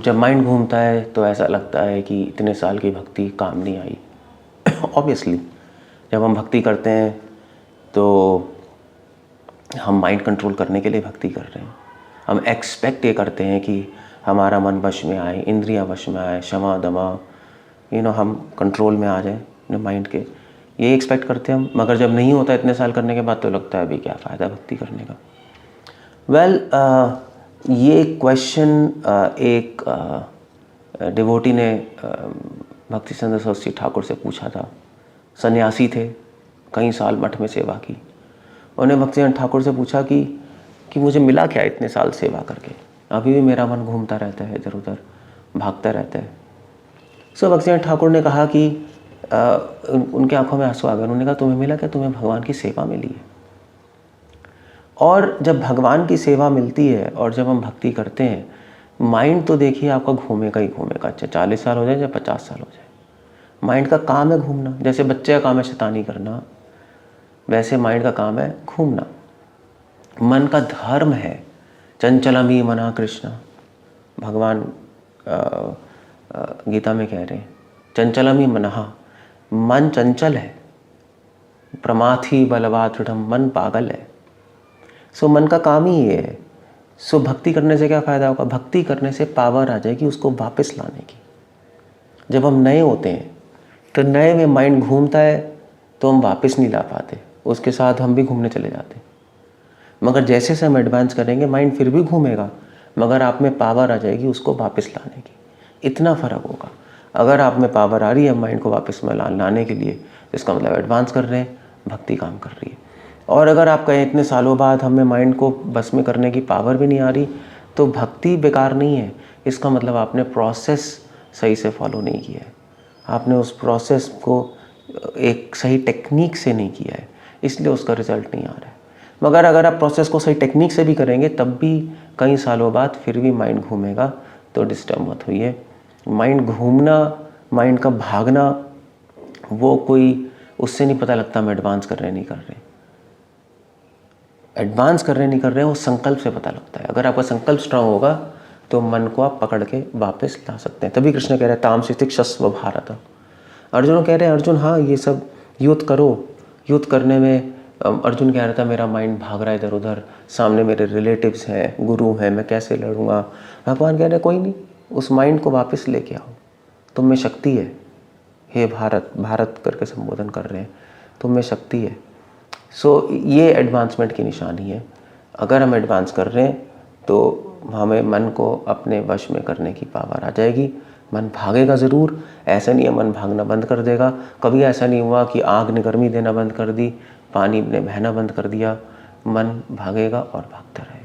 जब माइंड घूमता है तो ऐसा लगता है कि इतने साल की भक्ति काम नहीं आई। ऑब्वियसली जब हम भक्ति करते हैं तो हम माइंड कंट्रोल करने के लिए भक्ति कर रहे हैं। हम एक्सपेक्ट ये करते हैं कि हमारा मन वश में आए, इंद्रियां वश में आए, क्षमा दमा हम कंट्रोल में आ जाए अपने माइंड के, ये एक्सपेक्ट करते हैं हम। मगर जब नहीं होता इतने साल करने के बाद तो लगता है अभी क्या फ़ायदा भक्ति करने का। ये क्वेश्चन एक डिवोटी ने भक्ति सिद्धांत सरस्वती ठाकुर से पूछा था। सन्यासी थे, कई साल मठ में सेवा की। उन्हें भक्ति सिद्धांत ठाकुर से पूछा कि मुझे मिला क्या इतने साल सेवा करके, अभी भी मेरा मन घूमता रहता है, इधर उधर भागता रहता है। सो भक्ति सिद्धांत ठाकुर ने कहा कि उनके आंखों में आंसू आ गए। उन्होंने कहा तुम्हें मिला क्या, तुम्हें भगवान की सेवा मिली है। और जब भगवान की सेवा मिलती है और जब हम भक्ति करते हैं, माइंड तो देखिए आपका घूमेगा ही घूमेगा, चाहे 40 साल हो जाए या 50 साल हो जाए। माइंड का काम है घूमना। जैसे बच्चे का काम है शैतानी करना, वैसे माइंड का काम है घूमना। मन का धर्म है चंचलमी मना कृष्ण। भगवान गीता में कह रहे हैं चंचलमी मनहा, मन चंचल है। प्रमाथि बलवा दृढ़म, मन पागल है। सो मन का काम ही ये है। सो भक्ति करने से क्या फ़ायदा होगा? भक्ति करने से पावर आ जाएगी उसको वापस लाने की। जब हम नए होते हैं तो नए में माइंड घूमता है तो हम वापस नहीं ला पाते, उसके साथ हम भी घूमने चले जाते हैं। मगर जैसे से हम एडवांस करेंगे माइंड फिर भी घूमेगा, मगर आप में पावर आ जाएगी उसको वापस लाने की। इतना फ़र्क होगा। अगर आप में पावर आ रही है माइंड को वापस में लाने के लिए, तो इसका मतलब एडवांस कर रहे हैं, भक्ति काम कर रही है। और अगर आप कहें इतने सालों बाद हमें माइंड को बस में करने की पावर भी नहीं आ रही, तो भक्ति बेकार नहीं है। इसका मतलब आपने प्रोसेस सही से फॉलो नहीं किया है, आपने उस प्रोसेस को एक सही टेक्निक से नहीं किया है, इसलिए उसका रिजल्ट नहीं आ रहा है। मगर अगर आप प्रोसेस को सही टेक्निक से भी करेंगे तब भी कई सालों बाद फिर भी माइंड घूमेगा, तो डिस्टर्ब मत होइए। माइंड घूमना, माइंड का भागना, वो कोई उससे नहीं पता लगता हम एडवांस कर रहे नहीं कर रहे। एडवांस कर रहे नहीं कर रहे, वो संकल्प से पता लगता है। अगर आपका संकल्प स्ट्रांग होगा तो मन को आप पकड़ के वापस ला सकते हैं। तभी कृष्ण कह रहे हैं तामसिक शस्व भारत। अर्जुन कह रहे हैं अर्जुन हाँ ये सब युद्ध करो। युद्ध करने में अर्जुन कह रहा था मेरा माइंड भाग रहा है इधर उधर, सामने मेरे रिलेटिव्स हैं, गुरु हैं, मैं कैसे लड़ूंगा। भगवान कह रहे कोई नहीं, उस माइंड को वापस लेके आओ, तुम में शक्ति है। हे भारत, भारत करके संबोधन कर रहे हैं, तुम में शक्ति है। सो ये एडवांसमेंट की निशानी है। अगर हम एडवांस कर रहे हैं तो हमें मन को अपने वश में करने की पावर आ जाएगी। मन भागेगा ज़रूर, ऐसा नहीं है मन भागना बंद कर देगा। कभी ऐसा नहीं हुआ कि आग ने गर्मी देना बंद कर दी, पानी ने बहना बंद कर दिया। मन भागेगा और भागता रहेगा।